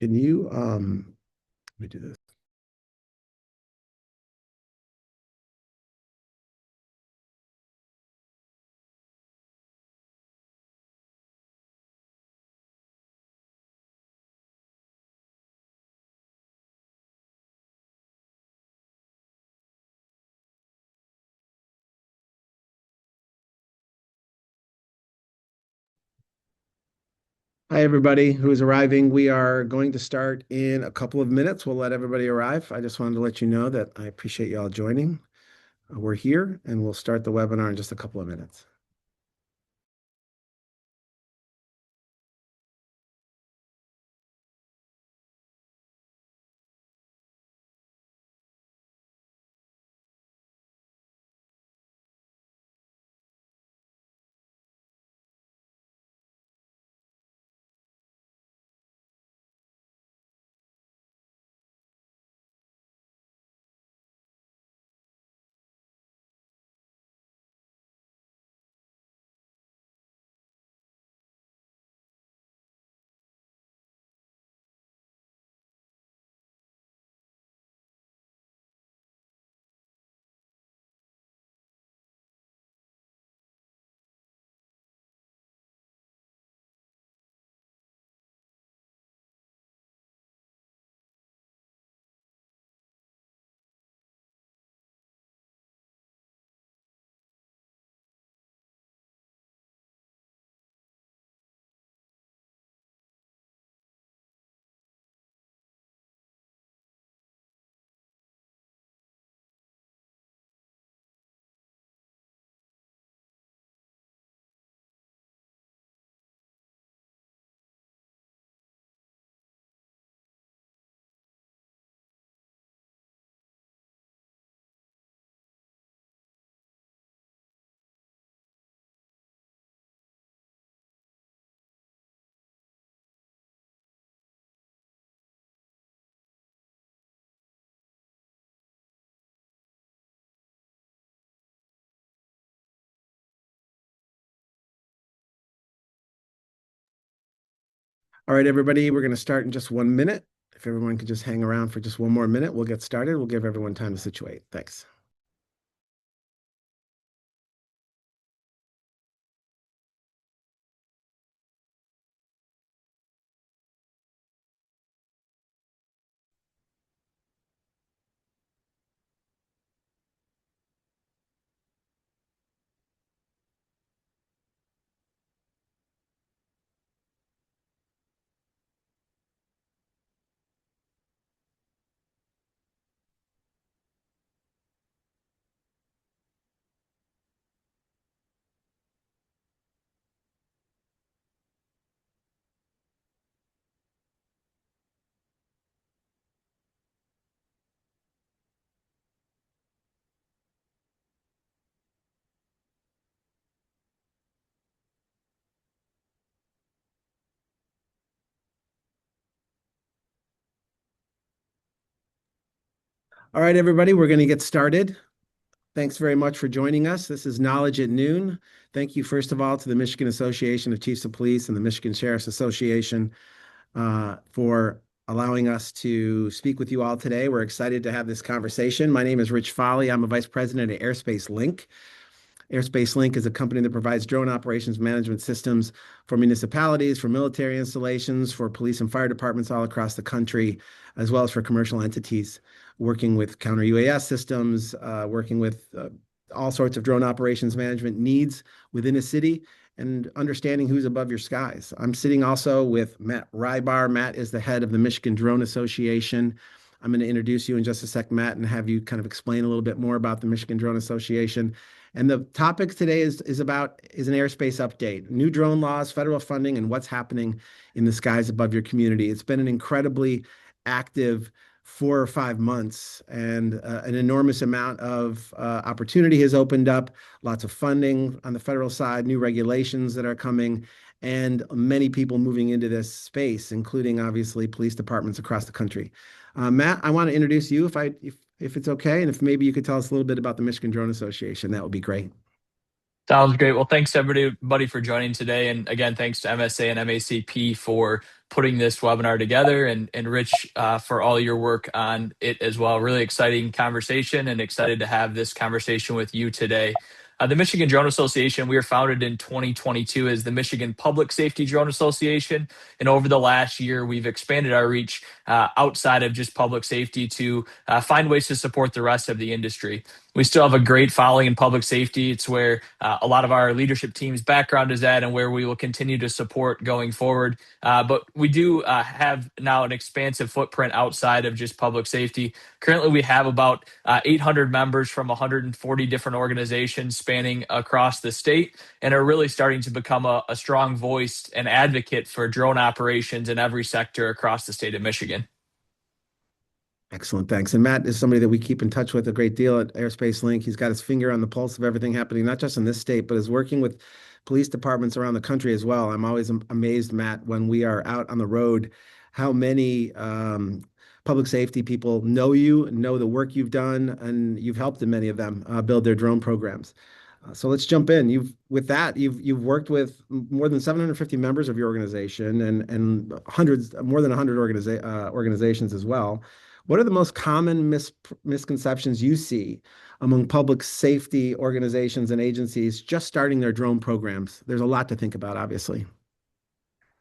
Can you, let me do this. Hi, everybody who is arriving. We are going to start in a couple of minutes. We'll let everybody arrive. I just wanted to let you know that I appreciate you all joining. We're here, and we'll start the webinar in just a couple of minutes. All right, everybody, we're going to start in just 1 minute. If everyone could just hang around for just one more minute, we'll get started. We'll give everyone time to situate. Thanks. All right, everybody, we're going to get started. Thanks very much for joining us. This is Knowledge at Noon. Thank you, first of all, to the Michigan Association of Chiefs of Police and the Michigan Sheriff's Association for allowing us to speak with you all today. We're excited to have this conversation. My name is Rich Fahle. I'm a vice president at Airspace Link. Airspace Link is a company that provides drone operations management systems for municipalities, for military installations, for police and fire departments all across the country, as well as for commercial entities, working with Counter-UAS systems, working with all sorts of drone operations management needs within a city, and understanding who's above your skies. I'm sitting also with Matt Rybar. Matt is the head of the Michigan Drone Association. I'm going to introduce you in just a sec, Matt, and have you kind of explain a little bit more about the Michigan Drone Association. And the topic today is an airspace update, new drone laws, federal funding, and what's happening in the skies above your community. It's been an incredibly active 4 or 5 months, and an enormous amount of opportunity has opened up, lots of funding on the federal side, new regulations that are coming, and many people moving into this space, including obviously police departments across the country. Matt, I want to introduce you if it's okay, and if maybe you could tell us a little bit about the Michigan Drone Association, that would be great. Sounds great. Well, thanks everybody for joining today. And again, thanks to MSA and MACP for putting this webinar together and Rich for all your work on it as well. Really exciting conversation and excited to have this conversation with you today. The Michigan Drone Association, we were founded in 2022 as the Michigan Public Safety Drone Association. And over the last year, we've expanded our reach outside of just public safety to find ways to support the rest of the industry. We still have a great following in public safety. It's where a lot of our leadership team's background is at and where we will continue to support going forward. But we do have now an expansive footprint outside of just public safety. Currently, we have about 800 members from 140 different organizations spanning across the state and are really starting to become a strong voice and advocate for drone operations in every sector across the state of Michigan. Excellent, thanks. And Matt is somebody that we keep in touch with a great deal at Airspace Link. He's got his finger on the pulse of everything happening, not just in this state, but is working with police departments around the country as well. I'm always amazed, Matt, when we are out on the road, how many public safety people know you, know the work you've done, and you've helped in many of them build their drone programs. So let's jump in. You've worked with more than 750 members of your organization and hundreds, more than 100 organizations as well. What are the most common misconceptions you see among public safety organizations and agencies just starting their drone programs? There's a lot to think about, obviously.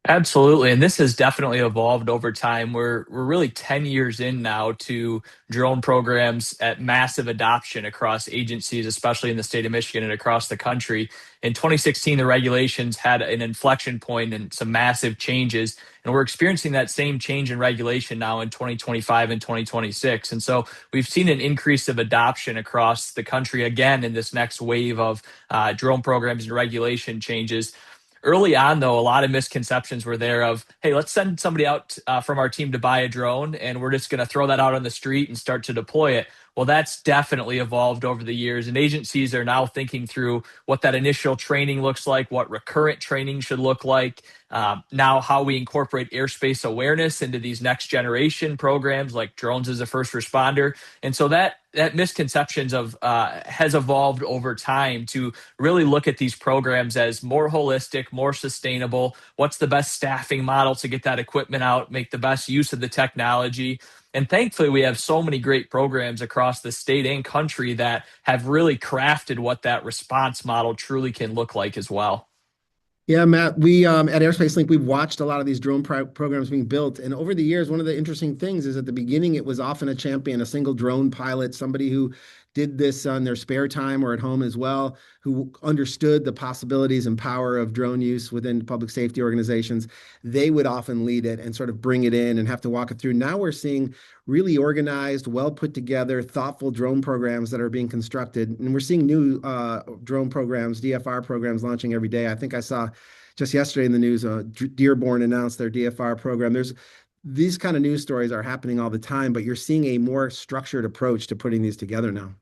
Absolutely. And this has definitely evolved over time. We're really 10 years in now to drone programs at massive adoption across agencies, especially in the state of Michigan and across the country. In 2016, the regulations had an inflection point and some massive changes. And we're experiencing that same change in regulation now in 2025 and 2026. And so we've seen an increase of adoption across the country again in this next wave of drone programs and regulation changes. Early on, though, a lot of misconceptions were there of, hey, let's send somebody out from our team to buy a drone and we're just going to throw that out on the street and start to deploy it. Well, that's definitely evolved over the years, and agencies are now thinking through what that initial training looks like, what recurrent training should look like, now how we incorporate airspace awareness into these next generation programs like drones as a first responder. And so that misconceptions of has evolved over time to really look at these programs as more holistic, more sustainable. What's the best staffing model to get that equipment out, make the best use of the technology? And thankfully, we have so many great programs across the state and country that have really crafted what that response model truly can look like as well. Yeah, Matt, we at Airspace Link, we've watched a lot of these drone programs being built. And over the years, one of the interesting things is at the beginning, it was often a champion, a single drone pilot, somebody who did this on their spare time or at home as well, who understood the possibilities and power of drone use within public safety organizations. They would often lead it and sort of bring it in and have to walk it through. Now we're seeing really organized, well put together, thoughtful drone programs that are being constructed. And we're seeing new drone programs, DFR programs launching every day. I think I saw just yesterday in the news, Dearborn announced their DFR program. There's these kind of news stories are happening all the time, but you're seeing a more structured approach to putting these together now.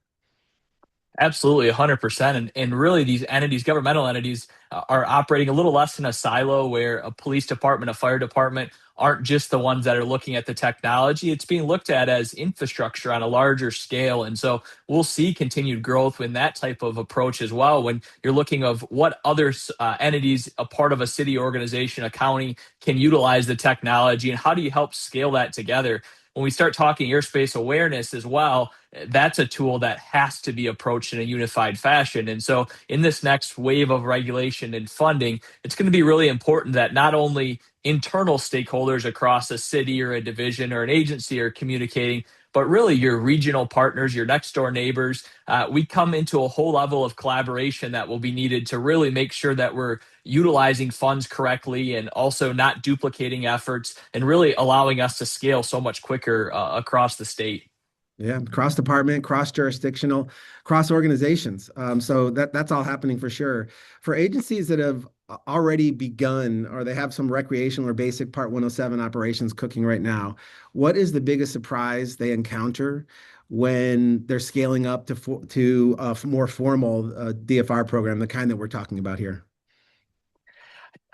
Absolutely, 100%. And really, these entities, governmental entities, are operating a little less in a silo where a police department, a fire department aren't just the ones that are looking at the technology. It's being looked at as infrastructure on a larger scale. And so we'll see continued growth in that type of approach as well. When you're looking of what other entities, a part of a city organization, a county, can utilize the technology and how do you help scale that together? When we start talking airspace awareness as well, that's a tool that has to be approached in a unified fashion. And so, in this next wave of regulation and funding, it's going to be really important that not only internal stakeholders across a city or a division or an agency are communicating, but really your regional partners, your next door neighbors. We come into a whole level of collaboration that will be needed to really make sure that we're utilizing funds correctly and also not duplicating efforts and really allowing us to scale so much quicker across the state. Yeah, cross department, cross jurisdictional, cross organizations. So that's all happening for sure. For agencies that have already begun or they have some recreational or basic Part 107 operations cooking right now, what is the biggest surprise they encounter when they're scaling up to a more formal DFR program, the kind that we're talking about here?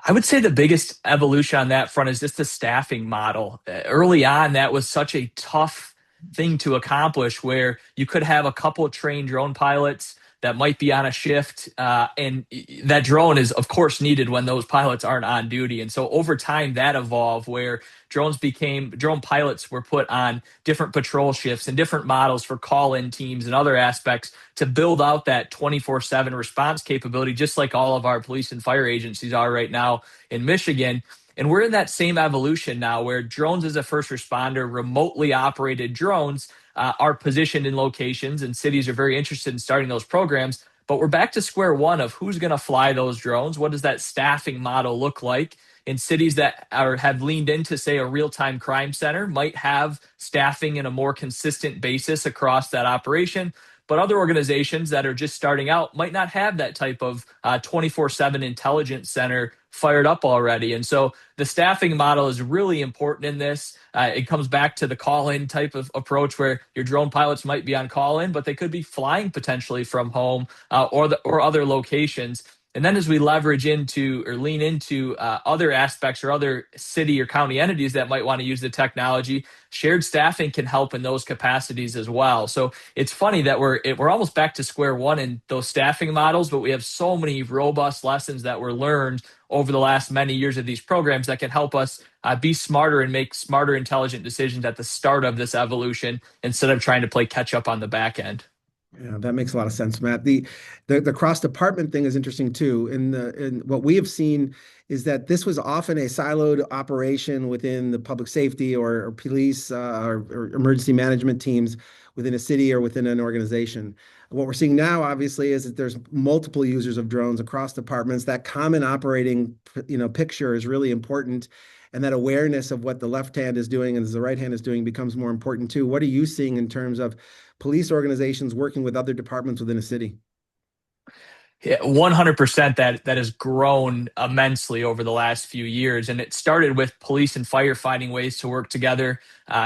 I would say the biggest evolution on that front is just the staffing model. Early on, that was such a tough thing to accomplish where you could have a couple of trained drone pilots that might be on a shift. And that drone is, of course, needed when those pilots aren't on duty. And so over time, that evolved where drone pilots were put on different patrol shifts and different models for call-in teams and other aspects to build out that 24/7 response capability, just like all of our police and fire agencies are right now in Michigan. And we're in that same evolution now where drones as a first responder, remotely operated drones are positioned in locations, and cities are very interested in starting those programs. But we're back to square one of who's going to fly those drones. What does that staffing model look like? In cities that have leaned into, say, a real-time crime center might have staffing in a more consistent basis across that operation. But other organizations that are just starting out might not have that type of 24/7 intelligence center fired up already. And so the staffing model is really important in this. It comes back to the call-in type of approach where your drone pilots might be on call-in, but they could be flying potentially from home or other locations. And then as we leverage into or lean into other aspects or other city or county entities that might want to use the technology, shared staffing can help in those capacities as well. So it's funny that we're almost back to square one in those staffing models, but we have so many robust lessons that were learned over the last many years of these programs that can help us be smarter and make smarter, intelligent decisions at the start of this evolution instead of trying to play catch up on the back end. Yeah, that makes a lot of sense, Matt. The cross department thing is interesting too. In what we have seen is that this was often a siloed operation within the public safety or police or emergency management teams within a city or within an organization. What we're seeing now, obviously, is that there's multiple users of drones across departments. That common operating, picture is really important, and that awareness of what the left hand is doing and the right hand is doing becomes more important too. What are you seeing in terms of police organizations working with other departments within a city? Yeah, 100% that has grown immensely over the last few years. And it started with police and fire finding ways to work together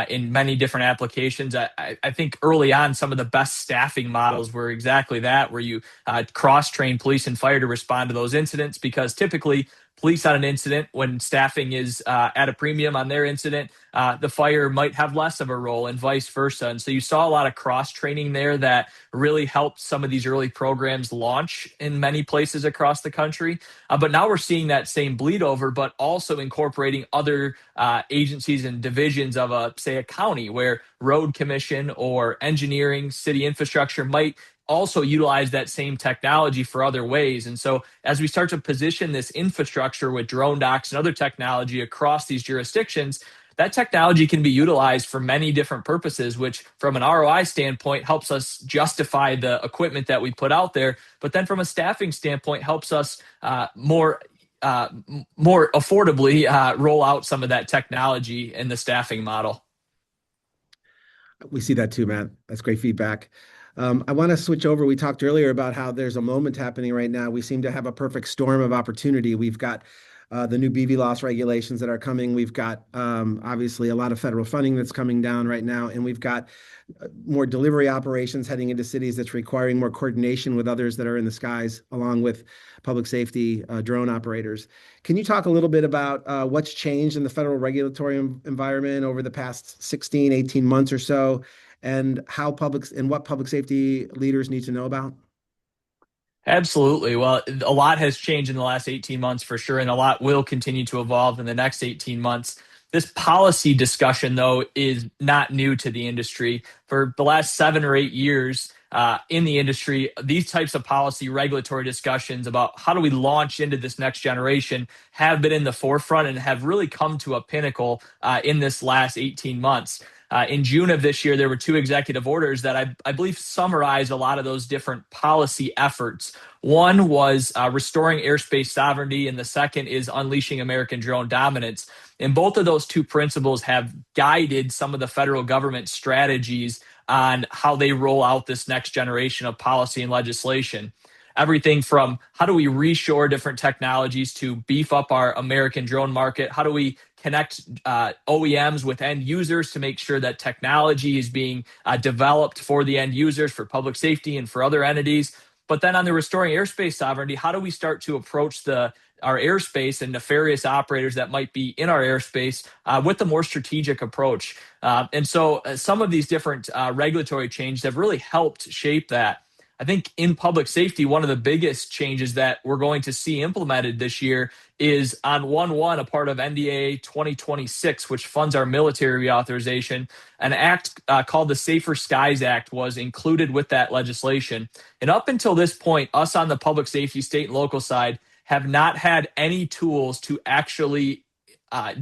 in many different applications. I think early on, some of the best staffing models were exactly that, where you cross-train police and fire to respond to those incidents, because typically police on an incident, when staffing is at a premium on their incident, the fire might have less of a role and vice versa. And so you saw a lot of cross-training there that really helped some of these early programs launch in many places across the country. But now we're seeing that same bleed over, but also incorporating other agencies and divisions of say a county, where road commission or engineering, city infrastructure might also utilize that same technology for other ways. And so as we start to position this infrastructure with drone docks and other technology across these jurisdictions, that technology can be utilized for many different purposes, which from an ROI standpoint helps us justify the equipment that we put out there. But then from a staffing standpoint, helps us more affordably roll out some of that technology in the staffing model. We see that too, Matt. That's great feedback. I want to switch over. We talked earlier about how there's a moment happening right now. We seem to have a perfect storm of opportunity. We've got the new BVLOS regulations that are coming. We've got obviously a lot of federal funding that's coming down right now, and we've got more delivery operations heading into cities that's requiring more coordination with others that are in the skies, along with public safety drone operators. Can you talk a little bit about what's changed in the federal regulatory environment over the past 16, 18 months or so, and what public safety leaders need to know about? Absolutely. Well, a lot has changed in the last 18 months for sure, and a lot will continue to evolve in the next 18 months. This policy discussion, though, is not new to the industry. For the last 7 or 8 years in the industry, these types of policy regulatory discussions about how do we launch into this next generation have been in the forefront and have really come to a pinnacle in this last 18 months. In June of this year, there were two executive orders that I believe summarize a lot of those different policy efforts. One was restoring airspace sovereignty, and the second is unleashing American drone dominance. And both of those two principles have guided some of the federal government strategies on how they roll out this next generation of policy and legislation. Everything from how do we reshore different technologies to beef up our American drone market? How do we connect OEMs with end users to make sure that technology is being developed for the end users, for public safety and for other entities? But then on the restoring airspace sovereignty, how do we start to approach our airspace and nefarious operators that might be in our airspace with a more strategic approach? And so some of these different regulatory changes have really helped shape that. I think in public safety, one of the biggest changes that we're going to see implemented this year is on 1/1, a part of NDA 2026, which funds our military reauthorization. An act called the Safer Skies Act was included with that legislation. And up until this point, us on the public safety state and local side have not had any tools to actually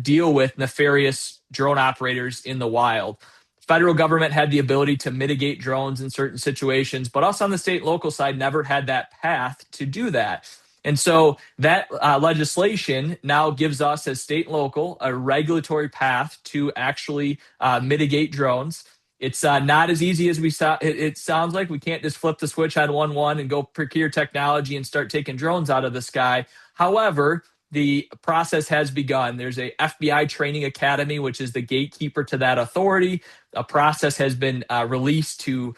deal with nefarious drone operators in the wild. Federal government had the ability to mitigate drones in certain situations, but us on the state and local side never had that path to do that. And so that legislation now gives us, as state and local, a regulatory path to actually mitigate drones. It's not as easy as it sounds like. We can't just flip the switch on 1/1 and go procure technology and start taking drones out of the sky. However, the process has begun. There's a FBI training academy, which is the gatekeeper to that authority. A process has been released to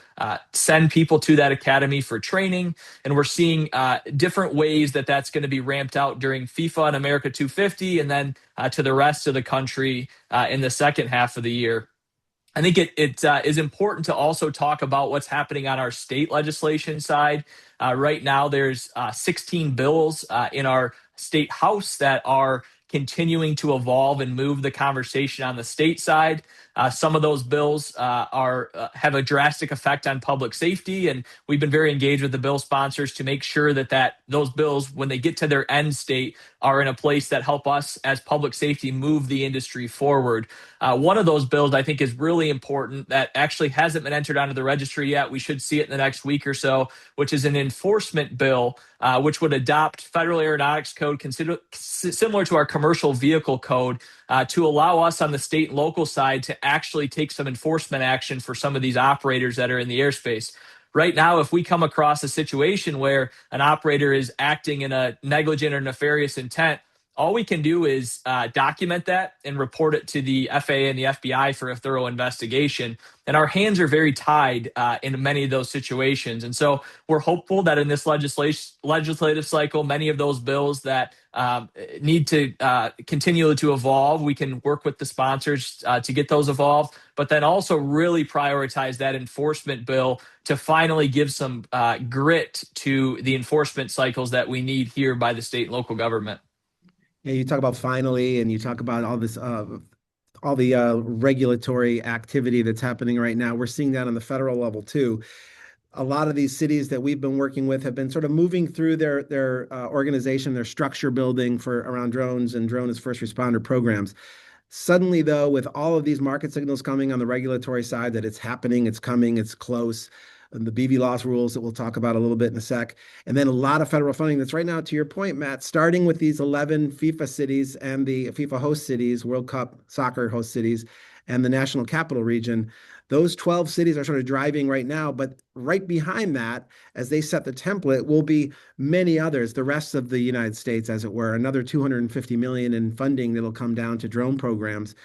send people to that academy for training. And we're seeing different ways that that's going to be ramped out during FIFA and America 250, and then to the rest of the country in the second half of the year. I think it is important to also talk about what's happening on our state legislation side. Right now, there's 16 bills in our state house that are continuing to evolve and move the conversation on the state side. Some of those bills have a drastic effect on public safety, and we've been very engaged with the bill sponsors to make sure that those bills, when they get to their end state, are in a place that help us as public safety move the industry forward. One of those bills I think is really important that actually hasn't been entered onto the registry yet. We should see it in the next week or so, which is an enforcement bill, which would adopt federal aeronautics code similar to our commercial vehicle code to allow us on the state and local side to actually take some enforcement action for some of these operators that are in the airspace. Right now, if we come across a situation where an operator is acting in a negligent or nefarious intent, all we can do is document that and report it to the FAA and the FBI for a thorough investigation. And our hands are very tied in many of those situations. And so we're hopeful that in this legislative cycle, many of those bills that need to continue to evolve, we can work with the sponsors to get those evolved, but then also really prioritize that enforcement bill to finally give some grit to the enforcement cycles that we need here by the state and local government. Yeah, you talk about finally, and you talk about all this, all the regulatory activity that's happening right now. We're seeing that on the federal level too. A lot of these cities that we've been working with have been sort of moving through their organization, their structure building for around drones and drone as first responder programs. Suddenly, though, with all of these market signals coming on the regulatory side that it's happening, it's coming, it's close, and the BVLOS rules that we'll talk about a little bit in a sec, and then a lot of federal funding that's right now, to your point, Matt, starting with these 11 FIFA cities and the FIFA host cities, World Cup soccer host cities, and the National Capital Region. Those 12 cities are sort of driving right now, but right behind that, as they set the template, will be many others, the rest of the United States, as it were, another $250 million in funding that'll come down to drone programs.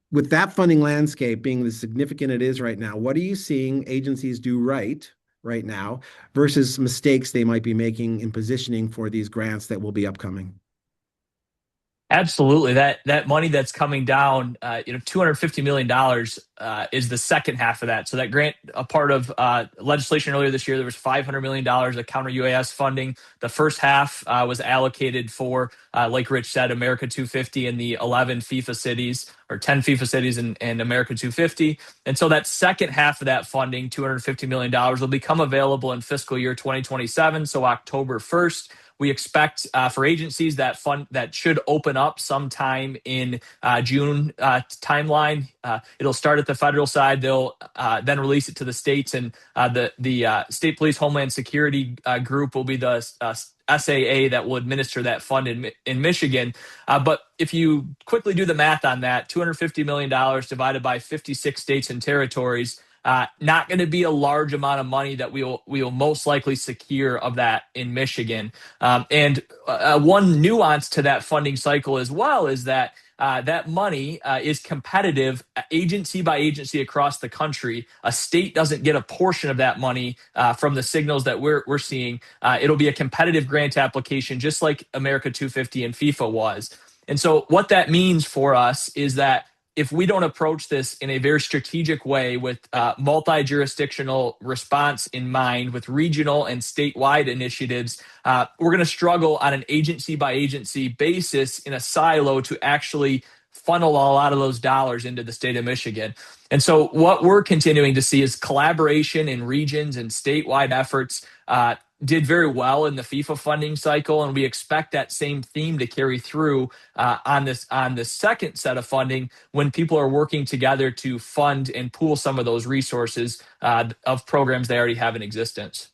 With that funding landscape being the significant it is right now, what are you seeing agencies do right now versus mistakes they might be making in positioning for these grants that will be upcoming? Absolutely. That money that's coming down, $250 million is the second half of that. So that grant, a part of legislation earlier this year, there was $500 million of Counter-UAS funding. The first half was allocated for, like Rich said, America 250 and the 11 FIFA cities, or 10 FIFA cities and America 250. And so that second half of that funding, $250 million, will become available in fiscal year 2027, so October 1st. We expect for agencies that should open up sometime in June timeline. It'll start at the federal side. They'll then release it to the states, and the State Police Homeland Security group will be the SAA that will administer that fund in Michigan. But if you quickly do the math on that, $250 million divided by 56 states and territories, not going to be a large amount of money that we will most likely secure of that in Michigan. And one nuance to that funding cycle as well is that that money is competitive agency by agency across the country. A state doesn't get a portion of that money from the signals that we're seeing. It'll be a competitive grant application, just like America 250 and FIFA was. And so what that means for us is that if we don't approach this in a very strategic way with multi-jurisdictional response in mind, with regional and statewide initiatives, we're going to struggle on an agency by agency basis in a silo to actually funnel a lot of those dollars into the state of Michigan. And so what we're continuing to see is collaboration in regions and statewide efforts did very well in the FIFA funding cycle, and we expect that same theme to carry through on the second set of funding when people are working together to fund and pool some of those resources of programs they already have in existence.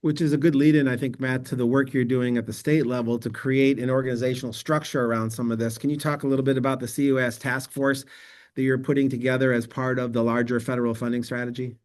Which is a good lead in, I think, Matt, to the work you're doing at the state level to create an organizational structure around some of this. Can you talk a little bit about the C-UAS task force that you're putting together as part of the larger federal funding strategy?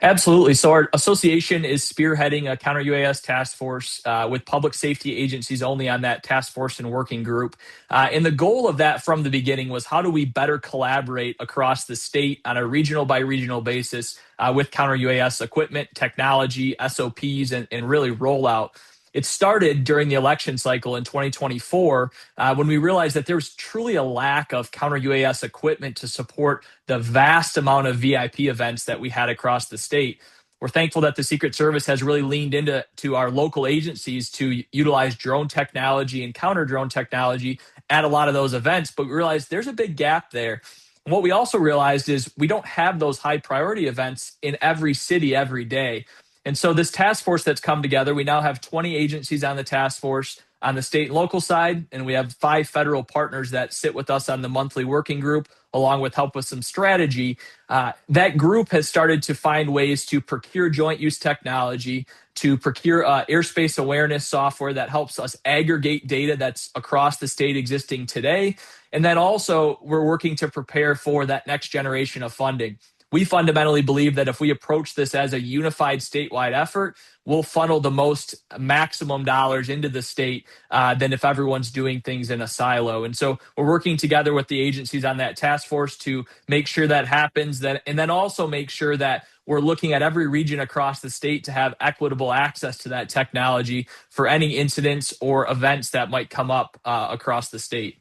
Absolutely. So our association is spearheading a Counter-UAS task force with public safety agencies only on that task force and working group. And the goal of that from the beginning was, how do we better collaborate across the state on a regional by regional basis with Counter-UAS equipment, technology, SOPs, and really rollout. It started during the election cycle in 2024 when we realized that there was truly a lack of counter-UAS equipment to support the vast amount of VIP events that we had across the state. We're thankful that the Secret Service has really leaned into our local agencies to utilize drone technology and counter-drone technology at a lot of those events, but we realized there's a big gap there. And what we also realized is we don't have those high priority events in every city every day. And so this task force that's come together, we now have 20 agencies on the task force on the state and local side, and we have 5 federal partners that sit with us on the monthly working group, along with help with some strategy. That group has started to find ways to procure joint use technology, to procure airspace awareness software that helps us aggregate data that's across the state existing today. And then also we're working to prepare for that next generation of funding. We fundamentally believe that if we approach this as a unified statewide effort, we'll funnel the most maximum dollars into the state than if everyone's doing things in a silo. And so we're working together with the agencies on that task force to make sure that happens, and then also make sure that we're looking at every region across the state to have equitable access to that technology for any incidents or events that might come up across the state.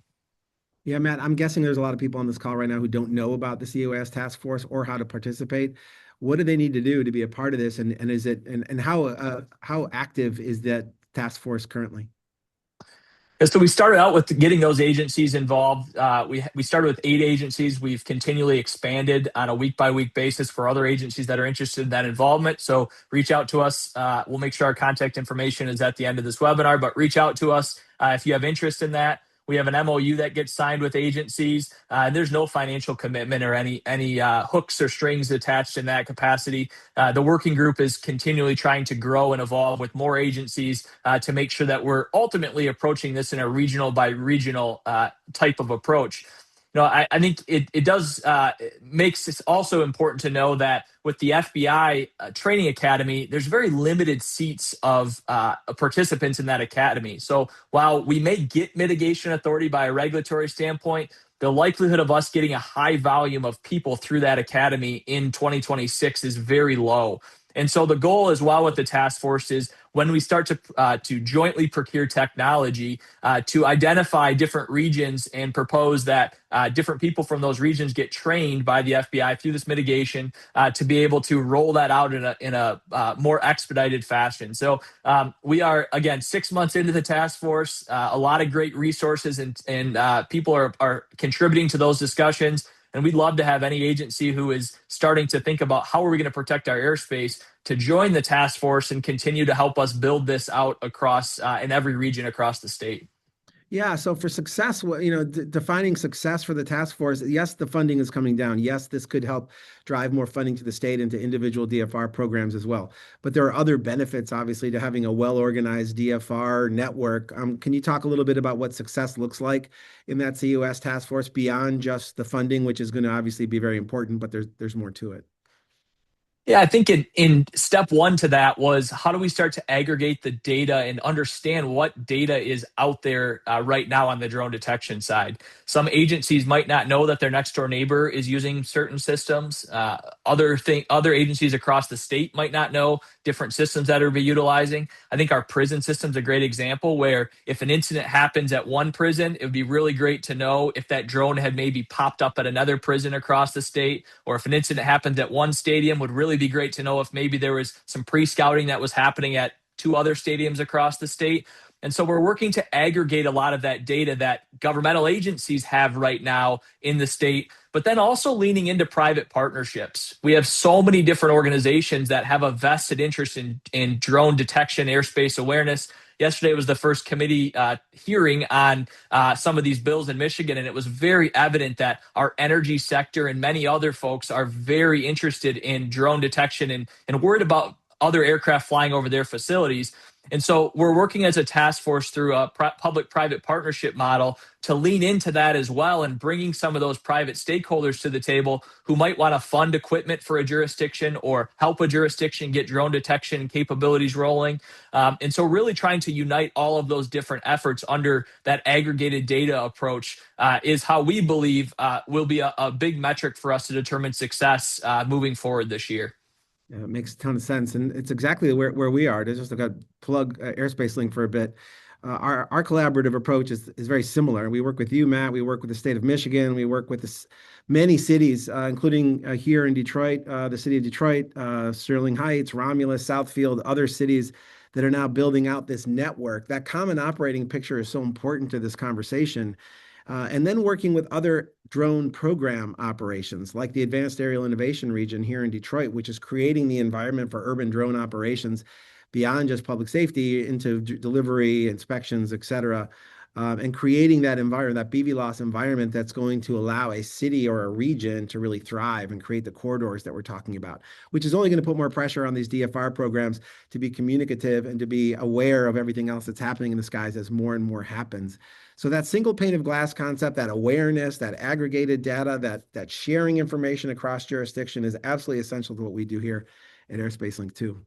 Yeah, Matt, I'm guessing there's a lot of people on this call right now who don't know about the C-UAS task force or how to participate. What do they need to do to be a part of this? And is it and how active is that task force currently? So we started out with getting those agencies involved. We started with 8 agencies. We've continually expanded on a week-by-week basis for other agencies that are interested in that involvement. So reach out to us. We'll make sure our contact information is at the end of this webinar, but reach out to us if you have interest in that. We have an MOU that gets signed with agencies. There's no financial commitment or any hooks or strings attached in that capacity. The working group is continually trying to grow and evolve with more agencies to make sure that we're ultimately approaching this in a regional by regional type of approach. I think it does makes it also important to know that with the FBI training academy, there's very limited seats of participants in that academy. So while we may get mitigation authority by a regulatory standpoint, the likelihood of us getting a high volume of people through that academy in 2026 is very low. And so the goal as well with the task force is when we start to jointly procure technology, to identify different regions and propose that different people from those regions get trained by the FBI through this mitigation to be able to roll that out in a more expedited fashion. So we are, again, 6 months into the task force, a lot of great resources and people are contributing to those discussions. And we'd love to have any agency who is starting to think about how are we going to protect our airspace to join the task force and continue to help us build this out across in every region across the state. Yeah, so for success, defining success for the task force, yes, the funding is coming down. Yes, this could help drive more funding to the state and to individual DFR programs as well. But there are other benefits, obviously, to having a well-organized DFR network. Can you talk a little bit about what success looks like in that C-UAS task force beyond just the funding, which is going to obviously be very important, but there's more to it? Yeah, I think in step one to that was how do we start to aggregate the data and understand what data is out there right now on the drone detection side. Some agencies might not know that their next door neighbor is using certain systems. Other agencies across the state might not know different systems that are be utilizing. I think our prison system is a great example where if an incident happens at one prison, it would be really great to know if that drone had maybe popped up at another prison across the state, or if an incident happened at one stadium, would really be great to know if maybe there was some pre-scouting that was happening at two other stadiums across the state. And so we're working to aggregate a lot of that data that governmental agencies have right now in the state, but then also leaning into private partnerships. We have so many different organizations that have a vested interest in drone detection, airspace awareness. Yesterday was the first committee hearing on some of these bills in Michigan, and it was very evident that our energy sector and many other folks are very interested in drone detection and worried about other aircraft flying over their facilities. And so we're working as a task force through a public-private partnership model to lean into that as well, and bringing some of those private stakeholders to the table who might want to fund equipment for a jurisdiction or help a jurisdiction get drone detection capabilities rolling. And so really trying to unite all of those different efforts under that aggregated data approach is how we believe will be a big metric for us to determine success moving forward this year. Yeah, it makes a ton of sense, and it's exactly where we are. To just like a plug Airspace Link for a bit. Our collaborative approach is very similar. We work with you, Matt. We work with the state of Michigan. We work with many cities, including here in Detroit, the city of Detroit, Sterling Heights, Romulus, Southfield, other cities that are now building out this network. That common operating picture is so important to this conversation. And then working with other drone program operations like the Advanced Aerial Innovation Region here in Detroit, which is creating the environment for urban drone operations beyond just public safety into delivery, inspections, et cetera, and creating that environment, that BVLOS environment that's going to allow a city or a region to really thrive and create the corridors that we're talking about, which is only going to put more pressure on these DFR programs to be communicative and to be aware of everything else that's happening in the skies as more and more happens. So that single pane of glass concept, that awareness, that aggregated data, that sharing information across jurisdiction is absolutely essential to what we do here at Airspace Link 2.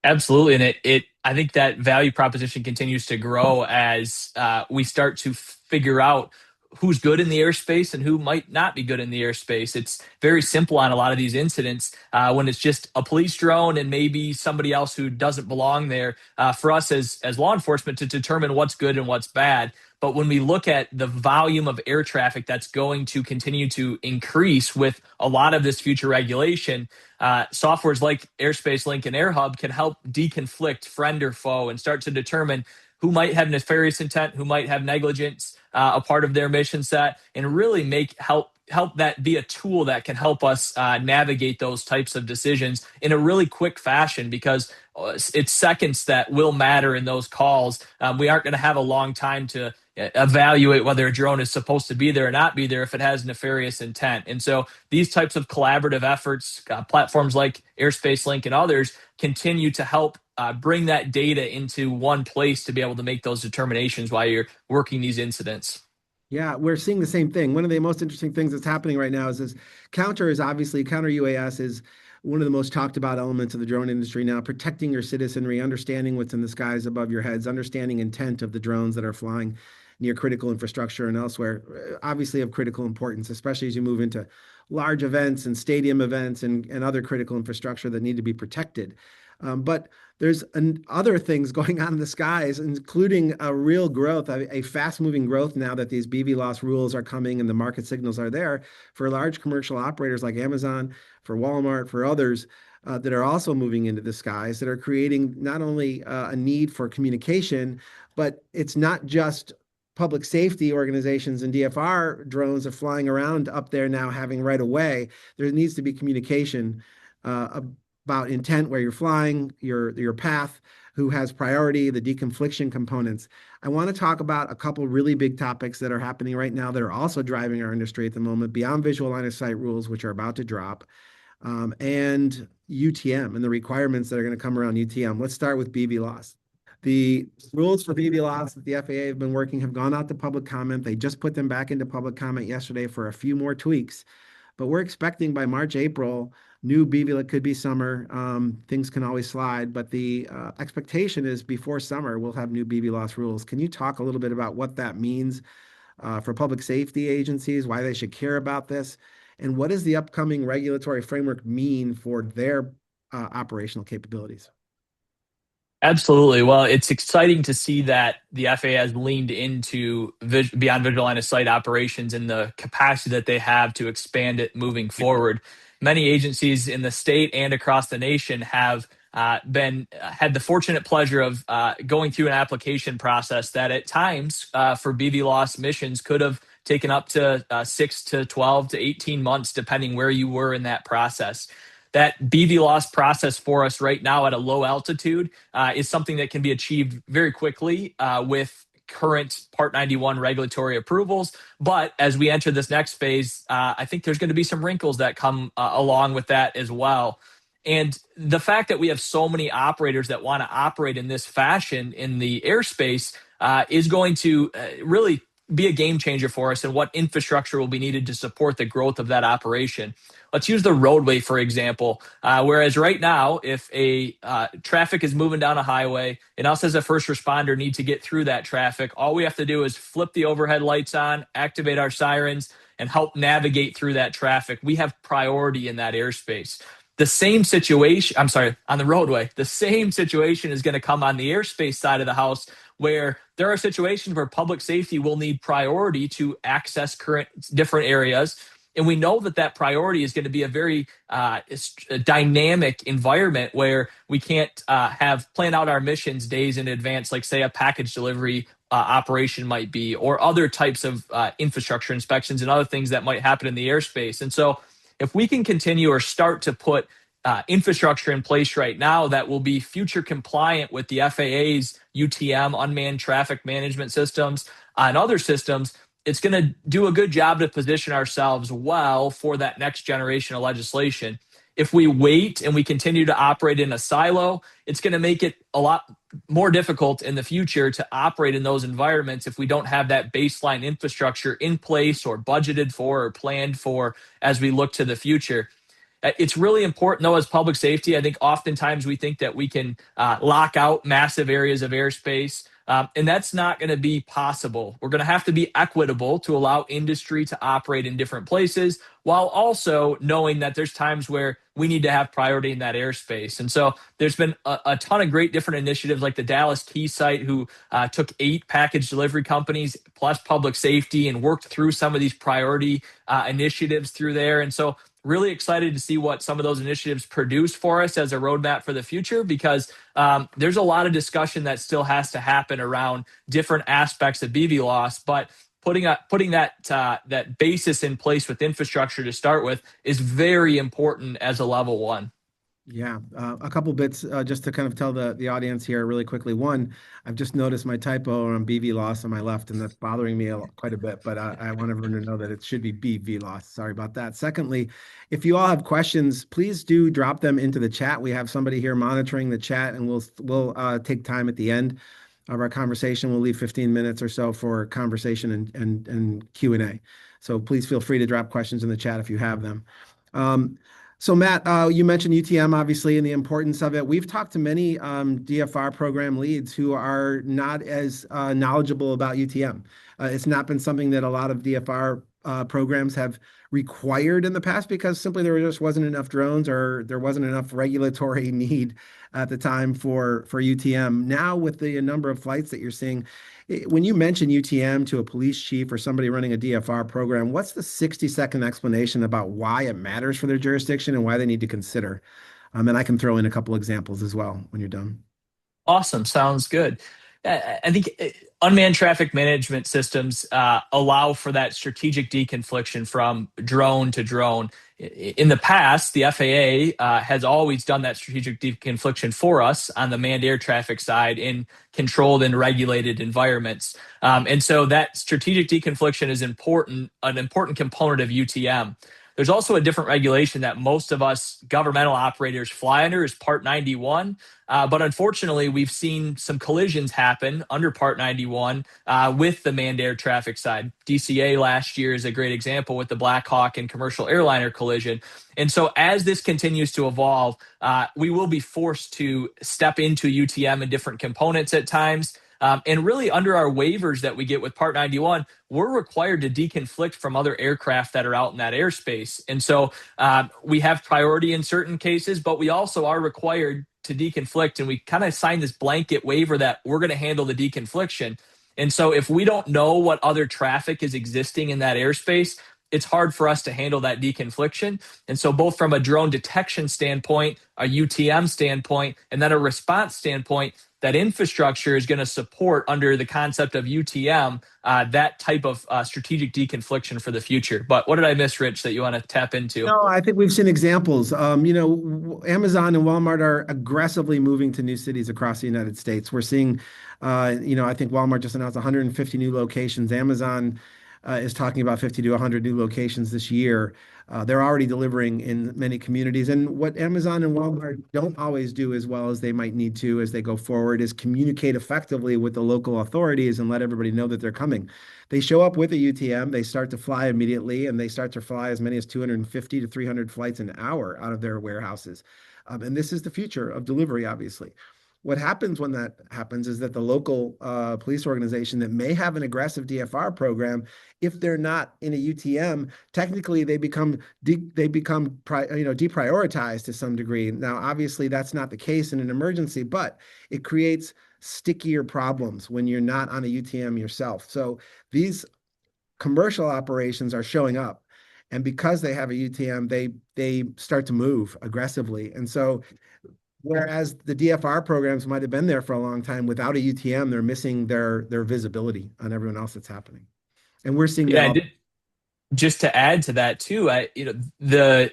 Absolutely, and I think that value proposition continues to grow as we start to figure out who's good in the airspace and who might not be good in the airspace. It's very simple on a lot of these incidents when it's just a police drone and maybe somebody else who doesn't belong there. For us as law enforcement to determine what's good and what's bad. But when we look at the volume of air traffic that's going to continue to increase with a lot of this future regulation, softwares like Airspace Link and AirHub can help deconflict friend or foe and start to determine who might have nefarious intent, who might have negligence a part of their mission set, and really help that be a tool that can help us navigate those types of decisions in a really quick fashion, because it's seconds that will matter in those calls. We aren't going to have a long time to evaluate whether a drone is supposed to be there or not be there if it has nefarious intent. And so these types of collaborative efforts, platforms like Airspace Link and others, continue to help bring that data into one place to be able to make those determinations while you're working these incidents. Yeah, we're seeing the same thing. One of the most interesting things that's happening right now is Counter-UAS is one of the most talked about elements of the drone industry now, protecting your citizenry, understanding what's in the skies above your heads, understanding intent of the drones that are flying near critical infrastructure and elsewhere, obviously of critical importance, especially as you move into large events and stadium events and other critical infrastructure that need to be protected. But there's other things going on in the skies, including a real growth, a fast-moving growth now that these BVLOS rules are coming and the market signals are there for large commercial operators like Amazon, for Walmart, for others that are also moving into the skies that are creating not only a need for communication, but it's not just public safety organizations and DFR drones are flying around up there now having right away. There needs to be communication about intent, where you're flying, your path, who has priority, the deconfliction components. I want to talk about a couple really big topics that are happening right now that are also driving our industry at the moment, beyond visual line of sight rules, which are about to drop, and UTM and the requirements that are going to come around UTM. Let's start with BVLOS. The rules for BVLOS that the FAA have been working have gone out to public comment. They just put them back into public comment yesterday for a few more tweaks. But we're expecting by March, April, new BV, it could be summer. Things can always slide, but the expectation is before summer, we'll have new BV loss rules. Can you talk a little bit about what that means for public safety agencies, why they should care about this, and what does the upcoming regulatory framework mean for their operational capabilities? Absolutely. Well, it's exciting to see that the FAA has leaned into beyond visual line of sight operations and the capacity that they have to expand it moving forward. Many agencies in the state and across the nation have been had the fortunate pleasure of going through an application process that at times for BV loss missions could have taken up to 6 to 12 to 18 months, depending where you were in that process. That BV loss process for us right now at a low altitude is something that can be achieved very quickly with current Part 91 regulatory approvals. But as we enter this next phase, I think there's going to be some wrinkles that come along with that as well. And the fact that we have so many operators that want to operate in this fashion in the airspace is going to really be a game changer for us and what infrastructure will be needed to support the growth of that operation. Let's use the roadway, for example. Whereas right now, if a traffic is moving down a highway and us as a first responder need to get through that traffic, all we have to do is flip the overhead lights on, activate our sirens, and help navigate through that traffic. We have priority in that airspace. The same situation, I'm sorry, on the roadway, the same situation is going to come on the airspace side of the house, where there are situations where public safety will need priority to access current different areas. And we know that that priority is going to be a very dynamic environment where we can't plan out our missions days in advance, like say a package delivery operation might be, or other types of infrastructure inspections and other things that might happen in the airspace. And so if we can continue or start to put infrastructure in place right now that will be future compliant with the FAA's UTM, unmanned traffic management systems, and other systems, it's going to do a good job to position ourselves well for that next generation of legislation. If we wait and we continue to operate in a silo, it's going to make it a lot more difficult in the future to operate in those environments if we don't have that baseline infrastructure in place or budgeted for or planned for as we look to the future. It's really important, though, as public safety. I think oftentimes we think that we can lock out massive areas of airspace, and that's not going to be possible. We're going to have to be equitable to allow industry to operate in different places, while also knowing that there's times where we need to have priority in that airspace. And so there's been a ton of great different initiatives, like the Dallas Key site, who took 8 package delivery companies plus public safety and worked through some of these priority initiatives through there. And so really excited to see what some of those initiatives produce for us as a roadmap for the future, because there's a lot of discussion that still has to happen around different aspects of BV loss. But putting that basis in place with infrastructure to start with is very important as a level one. Yeah, a couple bits just to kind of tell the audience here really quickly. One, I've just noticed my typo on BV loss on my left, and that's bothering me quite a bit, but I want everyone to know that it should be BV loss. Sorry about that. Secondly, if you all have questions, please do drop them into the chat. We have somebody here monitoring the chat, and we'll take time at the end of our conversation. We'll leave 15 minutes or so for conversation and Q&A. So please feel free to drop questions in the chat if you have them. So Matt, you mentioned UTM, obviously, and the importance of it. We've talked to many DFR program leads who are not as knowledgeable about UTM. It's not been something that a lot of DFR programs have required in the past, because simply there just wasn't enough drones, or there wasn't enough regulatory need at the time for UTM. Now, with the number of flights that you're seeing, when you mention UTM to a police chief or somebody running a DFR program, what's the 60-second explanation about why it matters for their jurisdiction and why they need to consider? And I can throw in a couple examples as well when you're done. Awesome. Sounds good. I think unmanned traffic management systems allow for that strategic deconfliction from drone to drone. In the past, the FAA has always done that strategic deconfliction for us on the manned air traffic side in controlled and regulated environments. And so that strategic deconfliction is an important component of UTM. There's also a different regulation that most of us governmental operators fly under is Part 91. But unfortunately, we've seen some collisions happen under Part 91 with the manned air traffic side. DCA last year is a great example with the Black Hawk and commercial airliner collision. And so as this continues to evolve, we will be forced to step into UTM in different components at times. And really, under our waivers that we get with Part 91, we're required to deconflict from other aircraft that are out in that airspace. And so we have priority in certain cases, but we also are required to deconflict. And we kind of sign this blanket waiver that we're going to handle the deconfliction. And so if we don't know what other traffic is existing in that airspace, it's hard for us to handle that deconfliction. And so both from a drone detection standpoint, a UTM standpoint, and then a response standpoint, that infrastructure is going to support under the concept of UTM, that type of strategic deconfliction for the future. But what did I miss, Rich, that you want to tap into? No, I think we've seen examples. Amazon and Walmart are aggressively moving to new cities across the United States. We're seeing, I think Walmart just announced 150 new locations. Amazon is talking about 50 to 100 new locations this year. They're already delivering in many communities. And what Amazon and Walmart don't always do as well as they might need to as they go forward is communicate effectively with the local authorities and let everybody know that they're coming. They show up with a UTM, they start to fly immediately, and they start to fly as many as 250 to 300 flights an hour out of their warehouses. And this is the future of delivery, obviously. What happens when that happens is that the local police organization that may have an aggressive DFR program, if they're not in a UTM, technically they become deprioritized to some degree. Now, obviously, that's not the case in an emergency, but it creates stickier problems when you're not on a UTM yourself. So these commercial operations are showing up. And because they have a UTM, they start to move aggressively. And so whereas the DFR programs might have been there for a long time without a UTM, they're missing their visibility on everyone else that's happening. And we're seeing that Yeah, all. just to add to that too,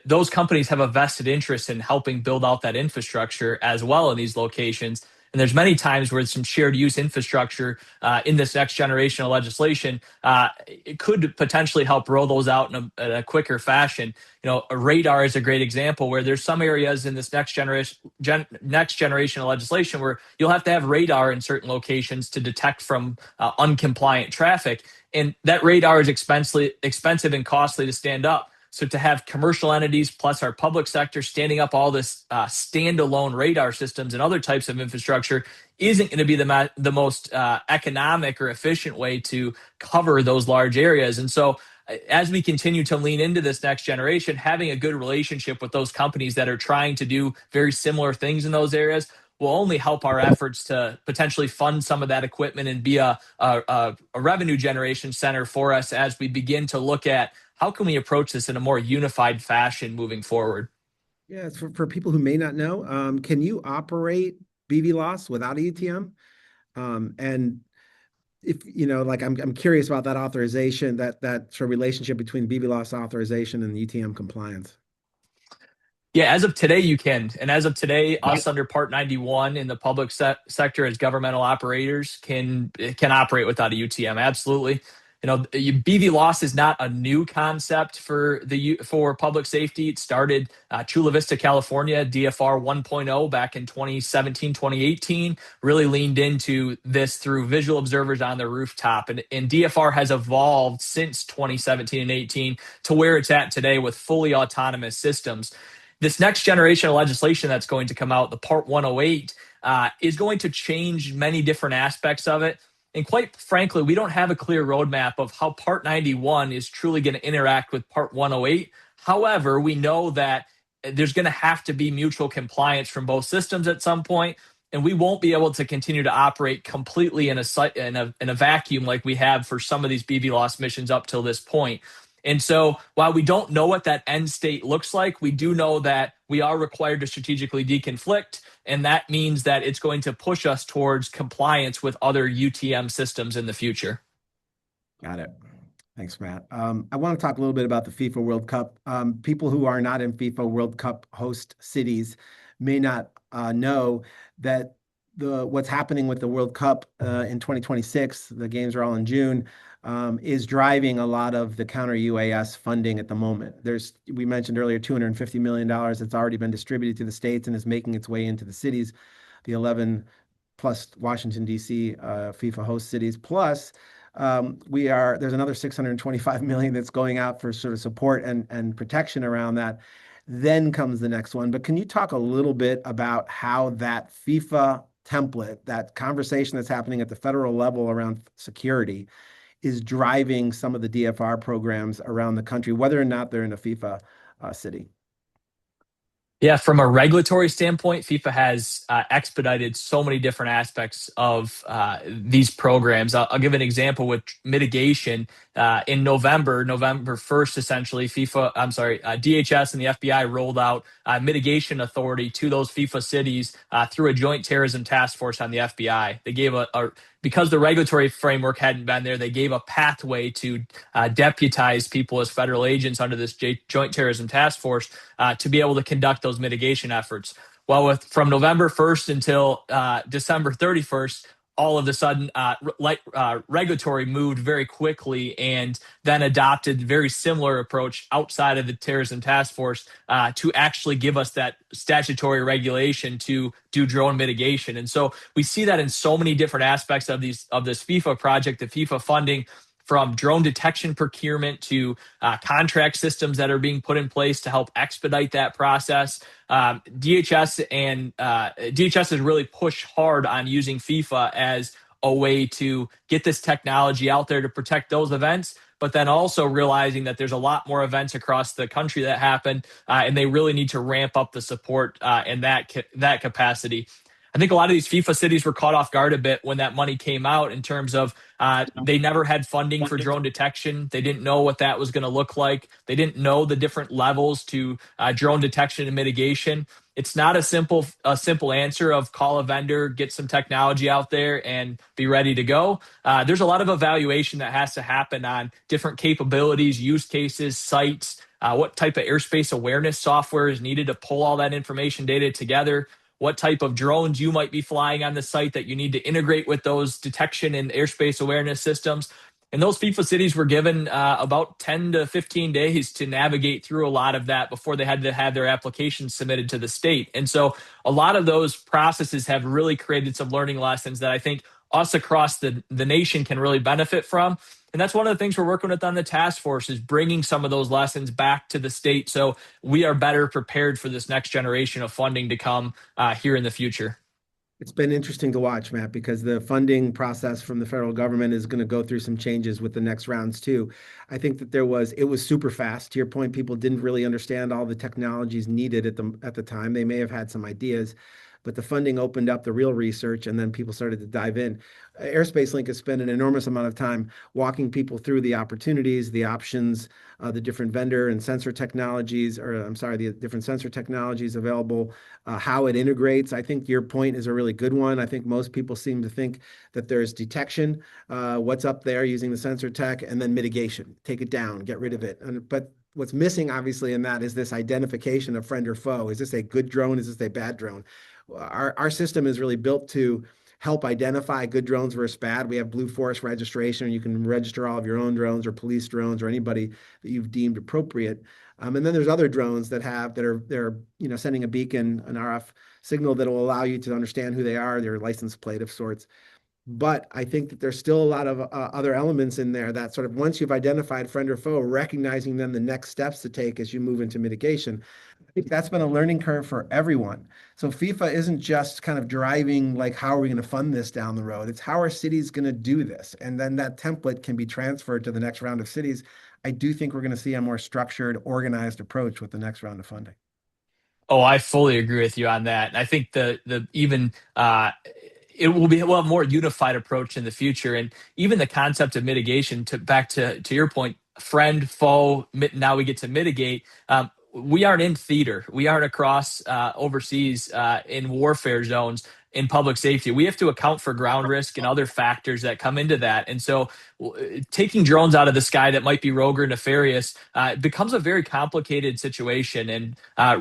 those companies have a vested interest in helping build out that infrastructure as well in these locations. And there's many times where some shared use infrastructure in this next generation of legislation, it could potentially help roll those out in a quicker fashion. A radar is a great example where there's some areas in this next generation of legislation where you'll have to have radar in certain locations to detect from uncompliant traffic. And that radar is expensive and costly to stand up. So to have commercial entities plus our public sector standing up all this standalone radar systems and other types of infrastructure isn't going to be the most economic or efficient way to cover those large areas. And so as we continue to lean into this next generation, having a good relationship with those companies that are trying to do very similar things in those areas will only help our efforts to potentially fund some of that equipment and be a revenue generation center for us as we begin to look at how can we approach this in a more unified fashion moving forward. Yeah, it's for people who may not know, can you operate BVLOS without a UTM? And if like I'm curious about that authorization, that sort of relationship between BVLOS authorization and UTM compliance. Yeah, as of today, you can. And as of today, us under Part 91 in the public sector as governmental operators can operate without a UTM. Absolutely. BV loss is not a new concept for public safety. It started Chula Vista, California, DFR 1.0 back in 2017, 2018, really leaned into this through visual observers on the rooftop. And DFR has evolved since 2017 and 18 to where it's at today with fully autonomous systems. This next generation of legislation that's going to come out, the Part 108, is going to change many different aspects of it. And quite frankly, we don't have a clear roadmap of how Part 91 is truly going to interact with Part 108. However, we know that there's going to have to be mutual compliance from both systems at some point, and we won't be able to continue to operate completely in a vacuum like we have for some of these BVLOS missions up till this point. And so while we don't know what that end state looks like, we do know that we are required to strategically deconflict. And that means that it's going to push us towards compliance with other UTM systems in the future. Got it. Thanks, Matt. I want to talk a little bit about the FIFA World Cup. People who are not in FIFA World Cup host cities may not know that what's happening with the World Cup in 2026, the games are all in June, is driving a lot of the Counter-UAS funding at the moment. We mentioned earlier, $250 million that's already been distributed to the states and is making its way into the cities, the 11 plus Washington, D.C. FIFA host cities. Plus, there's another 625 million that's going out for sort of support and protection around that. Then comes the next one. But can you talk a little bit about how that FIFA template, that conversation that's happening at the federal level around security, is driving some of the DFR programs around the country, whether or not they're in a FIFA city? Yeah, from a regulatory standpoint, FIFA has expedited so many different aspects of these programs. I'll give an example with mitigation. In November 1st, essentially, DHS and the FBI rolled out mitigation authority to those FIFA cities through a joint terrorism task force on the FBI. They gave because the regulatory framework hadn't been there, they gave a pathway to deputize people as federal agents under this joint terrorism task force to be able to conduct those mitigation efforts. Well, from November 1st until December 31st, all of a sudden, regulatory moved very quickly and then adopted very similar approach outside of the terrorism task force to actually give us that statutory regulation to do drone mitigation. And so we see that in so many different aspects of this FIFA project, the FIFA funding, from drone detection procurement to contract systems that are being put in place to help expedite that process. DHS has really pushed hard on using FIFA as a way to get this technology out there to protect those events, but then also realizing that there's a lot more events across the country that happen, and they really need to ramp up the support in that capacity. I think a lot of these FIFA cities were caught off guard a bit when that money came out in terms of they never had funding for drone detection. They didn't know what that was going to look like. They didn't know the different levels to drone detection and mitigation. It's not a simple answer of call a vendor, get some technology out there, and be ready to go. There's a lot of evaluation that has to happen on different capabilities, use cases, sites, what type of airspace awareness software is needed to pull all that information data together, what type of drones you might be flying on the site that you need to integrate with those detection and airspace awareness systems. And those FIFA cities were given about 10 to 15 days to navigate through a lot of that before they had to have their applications submitted to the state. And so a lot of those processes have really created some learning lessons that I think us across the nation can really benefit from. And that's one of the things we're working with on the task force, is bringing some of those lessons back to the state so we are better prepared for this next generation of funding to come here in the future. It's been interesting to watch, Matt, because the funding process from the federal government is going to go through some changes with the next rounds too. I think that it was super fast. To your point, people didn't really understand all the technologies needed at the time. They may have had some ideas, but the funding opened up the real research, and then people started to dive in. Airspace Link has spent an enormous amount of time walking people through the opportunities, the options, the different vendor and sensor technologies, the different sensor technologies available, how it integrates. I think your point is a really good one. I think most people seem to think that there's detection, what's up there using the sensor tech, and then mitigation, take it down, get rid of it. But what's missing, obviously, in that is this identification of friend or foe. Is this a good drone? Is this a bad drone? Our system is really built to help identify good drones versus bad. We have Blue Forest registration. You can register all of your own drones or police drones or anybody that you've deemed appropriate. And then there's other drones that are sending a beacon, an RF signal that will allow you to understand who they are, their license plate of sorts. But I think that there's still a lot of other elements in there that sort of, once you've identified friend or foe, recognizing then the next steps to take as you move into mitigation. I think that's been a learning curve for everyone. So FIFA isn't just kind of driving, like, how are we going to fund this down the road? It's how are cities going to do this? And then that template can be transferred to the next round of cities. I do think we're going to see a more structured, organized approach with the next round of funding. Oh, I fully agree with you on that. And I think we'll have a more unified approach in the future. And even the concept of mitigation, back to your point, friend, foe, now we get to mitigate. We aren't in theater. We aren't across overseas in warfare zones. in public safety. We have to account for ground risk and other factors that come into that. And so taking drones out of the sky that might be rogue or nefarious becomes a very complicated situation. And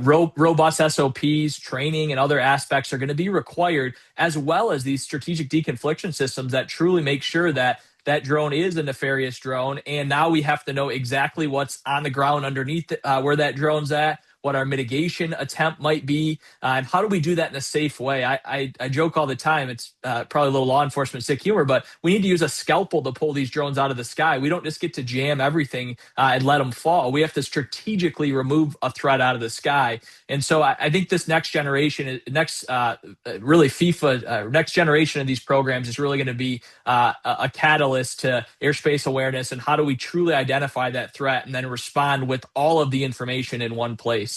robust SOPs, training, and other aspects are going to be required, as well as these strategic deconfliction systems that truly make sure that that drone is a nefarious drone. And now we have to know exactly what's on the ground underneath where that drone's at, what our mitigation attempt might be, and how do we do that in a safe way. I joke all the time, it's probably a little law enforcement sick humor, but we need to use a scalpel to pull these drones out of the sky. We don't just get to jam everything and let them fall. We have to strategically remove a threat out of the sky. And so I think this next generation, really FIFA, next generation of these programs is really going to be a catalyst to airspace awareness and how do we truly identify that threat and then respond with all of the information in one place.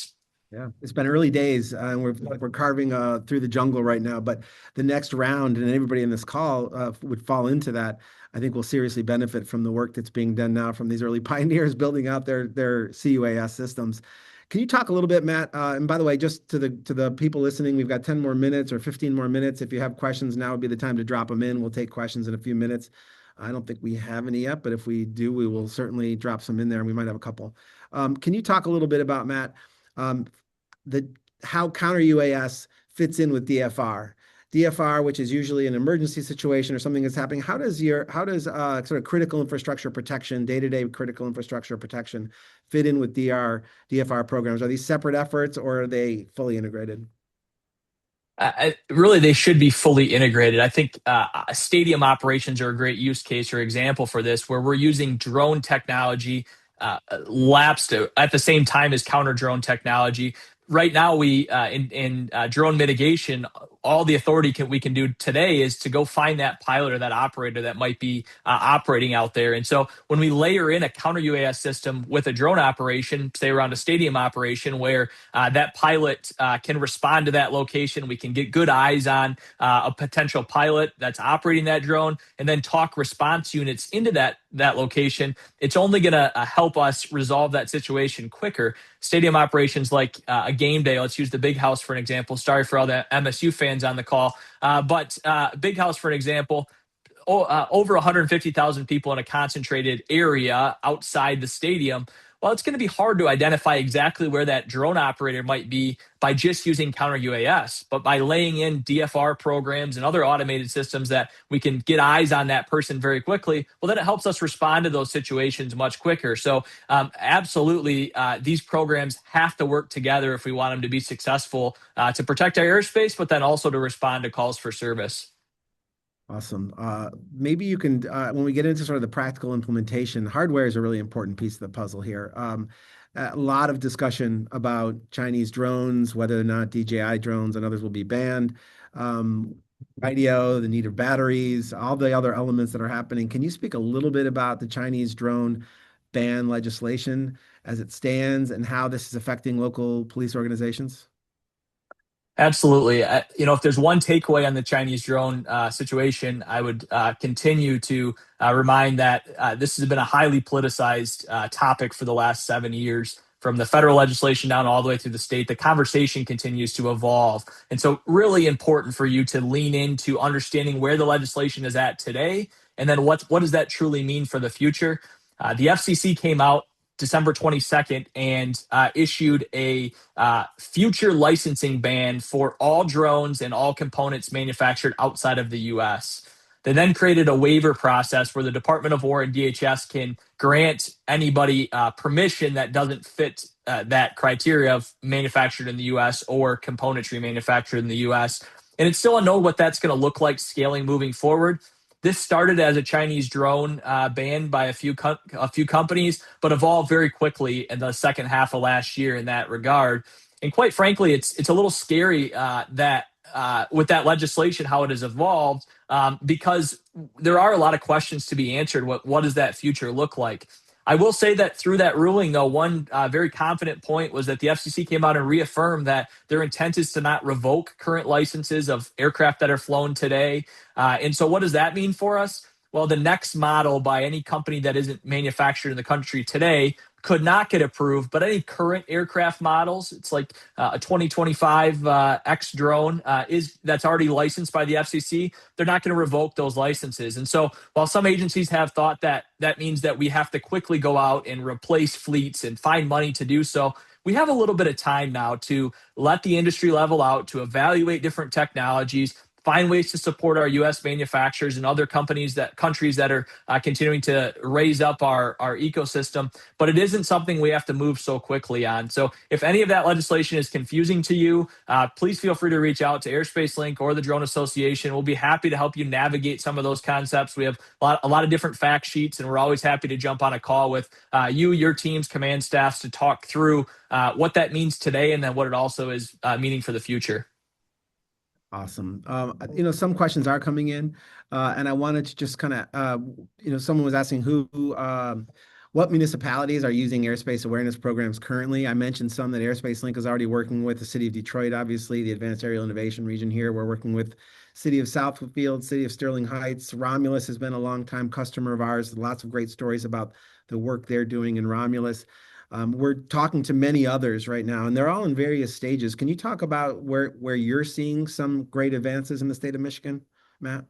Yeah, it's been early days, and we're carving through the jungle right now. But the next round, and everybody in this call would fall into that. I think we'll seriously benefit from the work that's being done now from these early pioneers building out their C-UAS systems. Can you talk a little bit, Matt? And by the way, just to the people listening, we've got 10 more minutes or 15 more minutes. If you have questions, now would be the time to drop them in. We'll take questions in a few minutes. I don't think we have any yet, but if we do, we will certainly drop some in there, and we might have a couple. Can you talk a little bit about, Matt, how Counter-UAS fits in with DFR? DFR, which is usually an emergency situation or something that's happening. How does sort of critical infrastructure protection, day-to-day critical infrastructure protection fit in with DFR programs? Are these separate efforts, or are they fully integrated? Really, they should be fully integrated. I think stadium operations are a great use case or example for this, where we're using drone technology lapsed at the same time as counter drone technology. Right now, we in drone mitigation, all the authority we can do today is to go find that pilot or that operator that might be operating out there. And so when we layer in a counter-UAS system with a drone operation, say around a stadium operation, where that pilot can respond to that location, we can get good eyes on a potential pilot that's operating that drone, and then talk response units into that location, it's only going to help us resolve that situation quicker. Stadium operations like a game day, let's use the Big House for an example. Sorry for all the MSU fans on the call, but Big House, for an example, over 150,000 people in a concentrated area outside the stadium. Well, it's going to be hard to identify exactly where that drone operator might be by just using counter-UAS, but by laying in DFR programs and other automated systems that we can get eyes on that person very quickly, well, then it helps us respond to those situations much quicker. So absolutely, these programs have to work together if we want them to be successful to protect our airspace, but then also to respond to calls for service. Awesome. Maybe you can, when we get into sort of the practical implementation, hardware is a really important piece of the puzzle here. A lot of discussion about Chinese drones, whether or not DJI drones and others will be banned. Radio, the need of batteries, all the other elements that are happening. Can you speak a little bit about the Chinese drone ban legislation as it stands and how this is affecting local police organizations? Absolutely. If there's one takeaway on the Chinese drone situation, I would continue to remind that this has been a highly politicized topic for the last 7 years. From the federal legislation down all the way through the state, the conversation continues to evolve. And so really important for you to lean into understanding where the legislation is at today, and then what does that truly mean for the future. The FCC came out December 22nd and issued a future licensing ban for all drones and all components manufactured outside of the U.S. They then created a waiver process where the Department of War and DHS can grant anybody permission that doesn't fit that criteria of manufactured in the U.S. or componentry manufactured in the U.S. And it's still unknown what that's going to look like scaling moving forward. This started as a Chinese drone ban by a few companies, but evolved very quickly in the second half of last year in that regard. And quite frankly, it's a little scary that with that legislation, how it has evolved, because there are a lot of questions to be answered. What does that future look like? I will say that through that ruling, though, one very confident point was that the FCC came out and reaffirmed that their intent is to not revoke current licenses of aircraft that are flown today. And so what does that mean for us? Well, the next model by any company that isn't manufactured in the country today could not get approved, but any current aircraft models, it's like a 2025 X drone that's already licensed by the FCC. They're not going to revoke those licenses. And so while some agencies have thought that that means that we have to quickly go out and replace fleets and find money to do so, we have a little bit of time now to let the industry level out, to evaluate different technologies, find ways to support our U.S. manufacturers and other countries that are continuing to raise up our ecosystem. But it isn't something we have to move so quickly on. So if any of that legislation is confusing to you, please feel free to reach out to Airspace Link or the Drone Association. We'll be happy to help you navigate some of those concepts. We have a lot of different fact sheets, and we're always happy to jump on a call with your teams, command staffs to talk through what that means today and then what it also is meaning for the future. Awesome. Some questions are coming in, and I wanted to just kind of, someone was asking what municipalities are using airspace awareness programs currently. I mentioned some that Airspace Link is already working with the city of Detroit, obviously, the Advanced Aerial Innovation Region here. We're working with city of Southfield, city of Sterling Heights. Romulus has been a longtime customer of ours. Lots of great stories about the work they're doing in Romulus. We're talking to many others right now, and they're all in various stages. Can you talk about where you're seeing some great advances in the state of Michigan, Matt?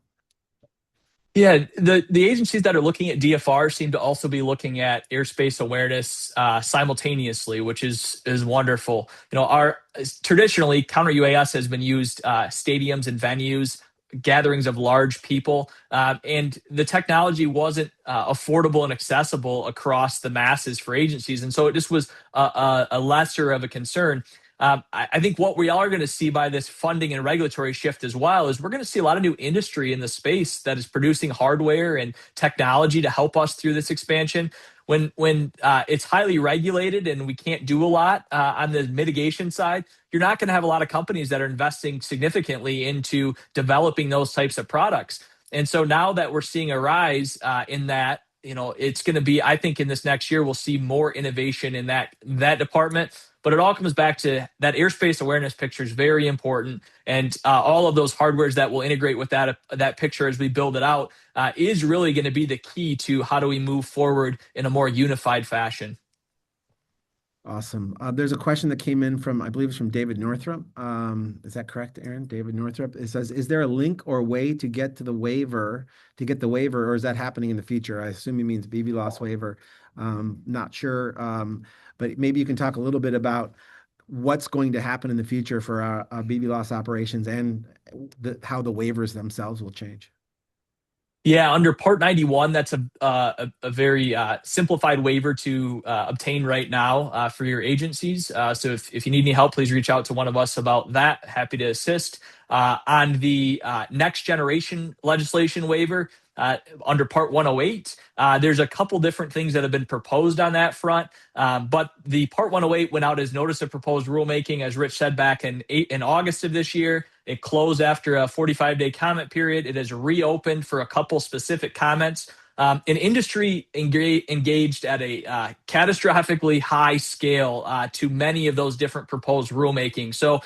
Yeah, the agencies that are looking at DFR seem to also be looking at airspace awareness simultaneously, which is wonderful. Traditionally Counter-UAS has been used stadiums and venues, gatherings of large people, and the technology wasn't affordable and accessible across the masses for agencies, and so it just was a lesser of a concern. I think what we are going to see by this funding and regulatory shift as well is we're going to see a lot of new industry in the space that is producing hardware and technology to help us through this expansion. When it's highly regulated and we can't do a lot on the mitigation side, you're not going to have a lot of companies that are investing significantly into developing those types of products. And so now that we're seeing a rise in that, it's going to be, I think in this next year, we'll see more innovation in that department. But it all comes back to that airspace awareness picture is very important. And all of those hardwares that will integrate with that picture as we build it out is really going to be the key to how do we move forward in a more unified fashion. Awesome. There's a question that came in from, I believe it's from David Northrup. Is that correct, Aaron? David Northrup. It says, is there a link or way to get the waiver, or is that happening in the future? I assume he means BVLOS waiver. Not sure. But maybe you can talk a little bit about what's going to happen in the future for our BVLOS operations and how the waivers themselves will change. Yeah, under Part 91, that's a very simplified waiver to obtain right now for your agencies. So if you need any help, please reach out to one of us about that. Happy to assist. On the next generation legislation waiver, under Part 108, there's a couple different things that have been proposed on that front. But the Part 108 went out as notice of proposed rulemaking, as Rich said, back in August of this year. It closed after a 45-day comment period. It has reopened for a couple specific comments. An industry engaged at a catastrophically high scale to many of those different proposed rulemaking. So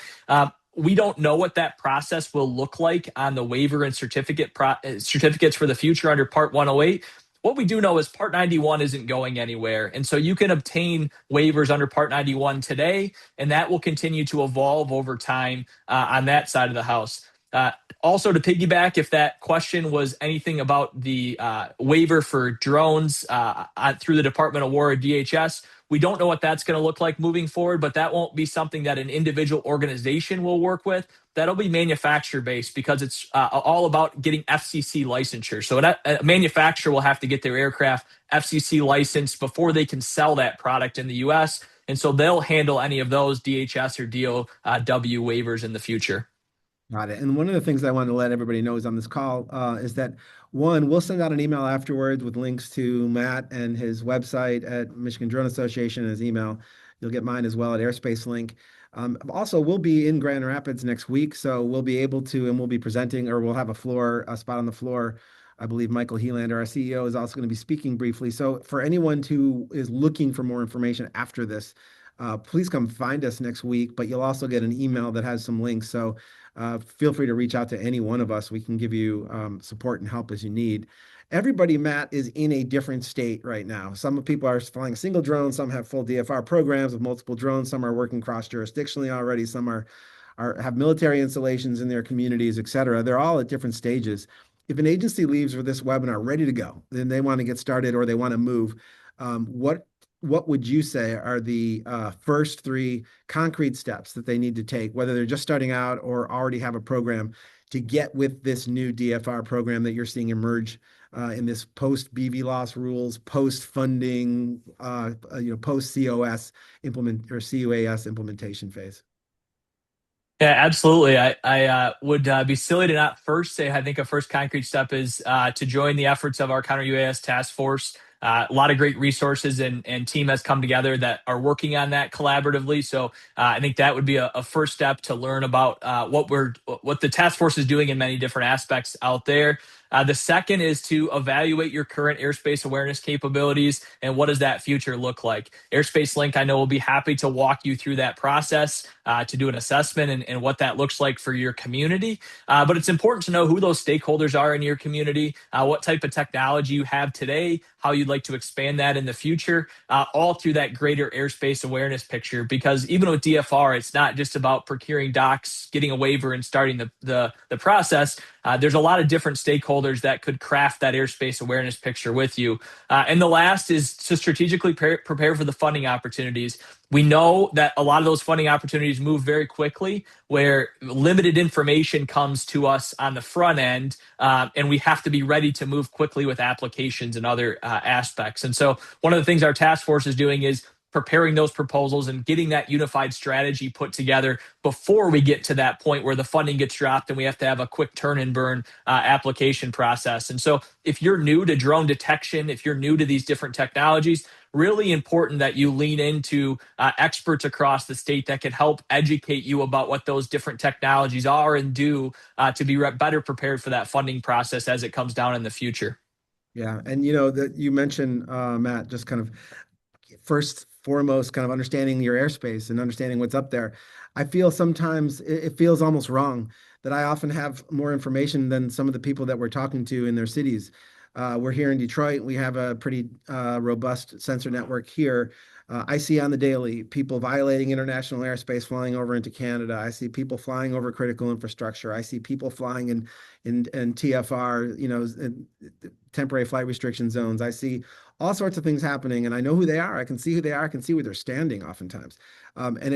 we don't know what that process will look like on the waiver and certificates for the future under Part 108. What we do know is Part 91 isn't going anywhere. And so you can obtain waivers under Part 91 today, and that will continue to evolve over time on that side of the house. Also, to piggyback, if that question was anything about the waiver for drones through the Department of War or DHS, we don't know what that's going to look like moving forward, but that won't be something that an individual organization will work with. That'll be manufacturer-based because it's all about getting FCC licensure. So a manufacturer will have to get their aircraft FCC licensed before they can sell that product in the U.S., and so they'll handle any of those DHS or DOW waivers in the future. Got it. And one of the things I wanted to let everybody know is on this call is that, one, we'll send out an email afterwards with links to Matt and his website at Michigan Drone Association and his email. You'll get mine as well at Airspace Link. Also, we'll be in Grand Rapids next week, so we'll be able to, and we'll be presenting, or we'll have a spot on the floor. I believe Michael Helander, our CEO, is also going to be speaking briefly. So for anyone who is looking for more information after this, please come find us next week, but you'll also get an email that has some links. So feel free to reach out to any one of us. We can give you support and help as you need. everybody, Matt, is in a different state right now. Some people are flying a single drone, some have full DFR programs with multiple drones, some are working cross-jurisdictionally already, some are have military installations in their communities, et cetera. They're all at different stages. If an agency leaves with this webinar ready to go, then they want to get started or they want to move, what would you say are the first three concrete steps that they need to take, whether they're just starting out or already have a program to get with this new DFR program that you're seeing emerge in this post BV loss rules, post funding, post COS implement or C-UAS implementation phase? Yeah, absolutely. I would be silly to not first say I think a first concrete step is to join the efforts of our Counter-UAS task force. A lot of great resources and team has come together that are working on that collaboratively. So I think that would be a first step to learn about what the task force is doing in many different aspects out there. The second is to evaluate your current airspace awareness capabilities and what does that future look like. Airspace Link, I know, will be happy to walk you through that process to do an assessment and what that looks like for your community. But it's important to know who those stakeholders are in your community, what type of technology you have today, how you'd like to expand that in the future, all through that greater airspace awareness picture. Because even with DFR, it's not just about procuring docs, getting a waiver, and starting the process. There's a lot of different stakeholders that could craft that airspace awareness picture with you. And the last is to strategically prepare for the funding opportunities. We know that a lot of those funding opportunities move very quickly, where limited information comes to us on the front end, and we have to be ready to move quickly with applications and other aspects. And so one of the things our task force is doing is preparing those proposals and getting that unified strategy put together before we get to that point where the funding gets dropped and we have to have a quick turn and burn application process. And so if you're new to drone detection, if you're new to these different technologies, really important that you lean into experts across the state that can help educate you about what those different technologies are and do to be better prepared for that funding process as it comes down in the future. Yeah, and that you mentioned, Matt, just kind of first foremost kind of understanding your airspace and understanding what's up there. I feel sometimes it feels almost wrong that I often have more information than some of the people that we're talking to in their cities. We're here in Detroit. We have a pretty robust sensor network here. I see on the daily people violating international airspace flying over into Canada. I see people flying over critical infrastructure. I see people flying in TFR, in temporary flight restriction zones. I see all sorts of things happening, and I know who they are. I can see who they are. I can see where they're standing oftentimes. And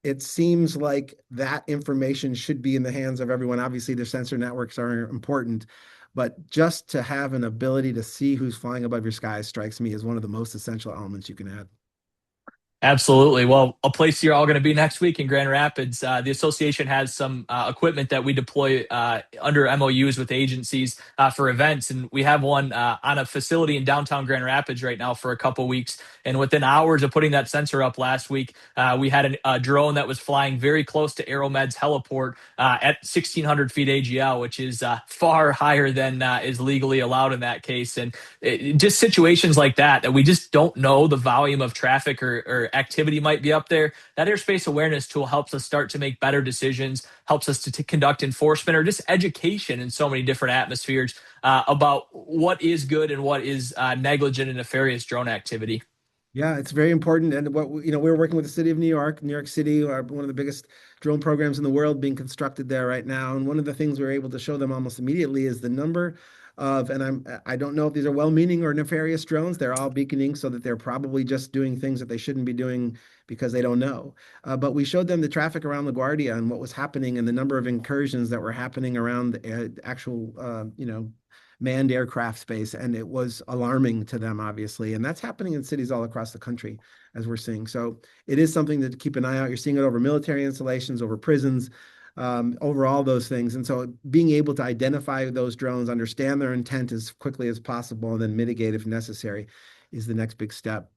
it seems like that information should be in the hands of everyone. Obviously, the sensor networks are important, but just to have an ability to see who's flying above your skies strikes me as one of the most essential elements you can add. Absolutely. Well, a place you're all going to be next week in Grand Rapids. The association has some equipment that we deploy under MOUs with agencies for events, and we have one on a facility in downtown Grand Rapids right now for a couple weeks. And within hours of putting that sensor up last week, we had a drone that was flying very close to Aeromed's heliport at 1,600 feet AGL, which is far higher than is legally allowed in that case. And just situations like that we just don't know the volume of traffic or activity might be up there. That airspace awareness tool helps us start to make better decisions, helps us to conduct enforcement or just education in so many different atmospheres about what is good and what is negligent and nefarious drone activity. Yeah, it's very important. And we're working with the city of New York. New York City are one of the biggest drone programs in the world being constructed there right now. And one of the things we're able to show them almost immediately is the number of, and I don't know if these are well-meaning or nefarious drones. They're all beaconing so that they're probably just doing things that they shouldn't be doing because they don't know. But we showed them the traffic around LaGuardia and what was happening and the number of incursions that were happening around the actual, manned aircraft space, and it was alarming to them, obviously. And that's happening in cities all across the country, as we're seeing. So it is something to keep an eye out. You're seeing it over military installations, over prisons, over all those things. And so being able to identify those drones, understand their intent as quickly as possible, and then mitigate if necessary is the next big step.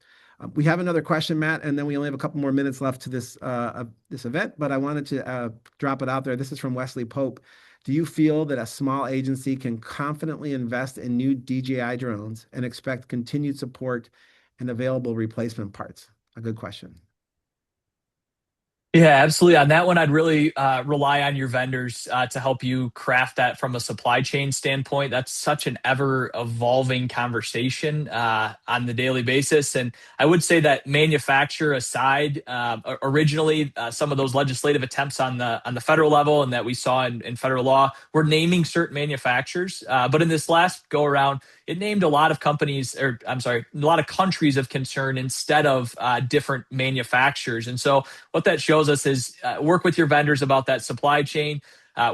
We have another question, Matt, and then we only have a couple more minutes left to this event, but I wanted to drop it out there. This is from Wesley Pope. Do you feel that a small agency can confidently invest in new DJI drones and expect continued support and available replacement parts? A good question. Yeah, absolutely. On that one, I'd really rely on your vendors to help you craft that from a supply chain standpoint. That's such an ever evolving conversation on the daily basis. And I would say that manufacturer aside, originally some of those legislative attempts on the federal level and that we saw in federal law were naming certain manufacturers. But in this last go around, it named a lot of companies, or I'm sorry, a lot of countries of concern instead of different manufacturers. And so what that shows us is work with your vendors about that supply chain.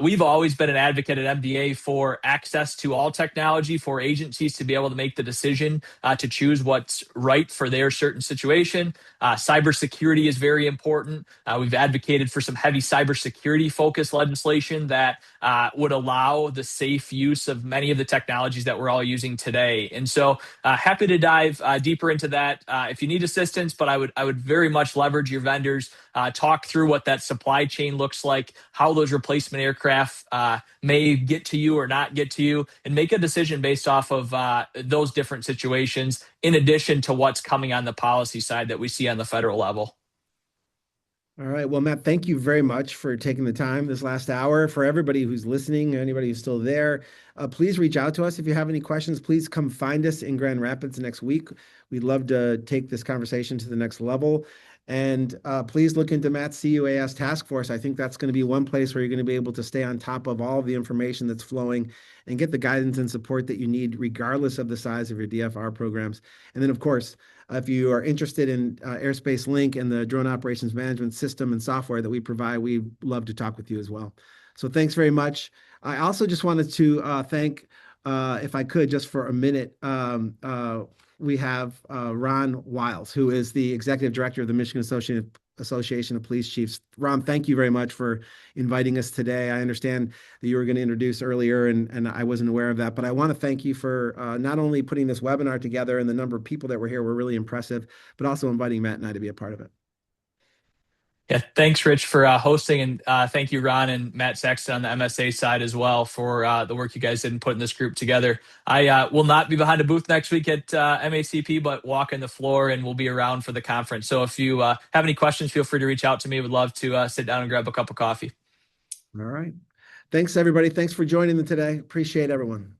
We've always been an advocate at MDA for access to all technology for agencies to be able to make the decision to choose what's right for their certain situation. Cybersecurity is very important. We've advocated for some heavy cybersecurity focused legislation that would allow the safe use of many of the technologies that we're all using today. And so happy to dive deeper into that if you need assistance, but I would very much leverage your vendors, talk through what that supply chain looks like, how those replacement aircraft may get to you or not get to you, and make a decision based off of those different situations, in addition to what's coming on the policy side that we see on the federal level. All right. Well, Matt, thank you very much for taking the time this last hour. For everybody who's listening, anybody who's still there, please reach out to us if you have any questions. Please come find us in Grand Rapids next week. We'd love to take this conversation to the next level. And please look into Matt's C-UAS task force. I think that's going to be one place where you're going to be able to stay on top of all of the information that's flowing and get the guidance and support that you need, regardless of the size of your DFR programs. And then, of course, if you are interested in Airspace Link and the drone operations management system and software that we provide, we'd love to talk with you as well. So thanks very much. I also just wanted to thank, if I could, just for a minute, we have Ron Wiles, who is the executive director of the Michigan Association of Police Chiefs. Ron, thank you very much for inviting us today. I understand that you were going to introduce earlier, and I wasn't aware of that, but I want to thank you for not only putting this webinar together, and the number of people that were here were really impressive, but also inviting Matt and I to be a part of it. Yeah, thanks, Rich, for hosting, and thank you, Ron and Matt Sexton on the MSA side as well for the work you guys did in putting this group together. I will not be behind a booth next week at MACP, but walking the floor, and we'll be around for the conference. So if you have any questions, feel free to reach out to me. Would love to sit down and grab a cup of coffee. All right. Thanks, everybody. Thanks for joining them today. Appreciate everyone.